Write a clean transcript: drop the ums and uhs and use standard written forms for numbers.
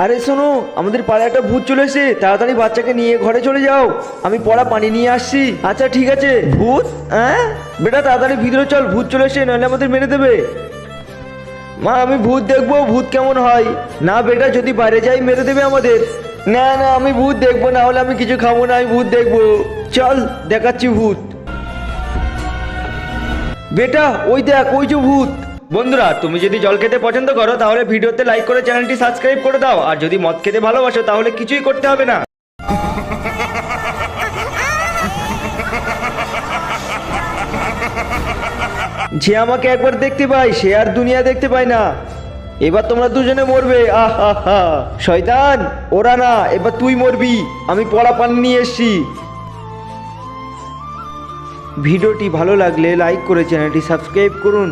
আরে শোনো, আমাদের পাড়ায় একটা ভূত চলে এসেছে, তাড়াতাড়ি বাচ্চাকে নিয়ে ঘরে চলে যাও, আমি পড়া পানি নিয়ে আসছি। আচ্ছা ঠিক আছে। ভূত? হ্যাঁ বেটা, তাড়াতাড়ি ভিতরে চল, ভূত চলে এসেছে, নাহলে আমাদের মেরে দেবে। মা আমি ভূত দেখবো, ভূত কেমন হয়। না বেটা, যদি বাইরে যাই মেরে দেবে আমাদের। না না, আমি ভূত দেখবো, না হলে আমি কিছু খাবো না, আমি ভূত দেখবো। চল দেখাচ্ছি ভূত। বেটা ওই দেখ, ওই যে ভূত। বন্ধুরা, তুমি যদি জল খেতে পছন্দ করো তাহলে ভিডিওতে লাইক করে চ্যানেলটি সাবস্ক্রাইব করে দাও, আর যদি মদ খেতে ভালোবাসো তাহলে কিছুই করতে হবে না। যে আমাকে একবার দেখতে পায় সে আর দুনিয়া দেখতে পায় না। এবার তোমরা দুজনে মরবে। আহা, শয়তান ওরা না, এবার তুই মরবি, আমি পড়া পানি নিয়ে এসছি। ভিডিওটি ভালো লাগলে লাইক করে চ্যানেলটি সাবস্ক্রাইব করুন।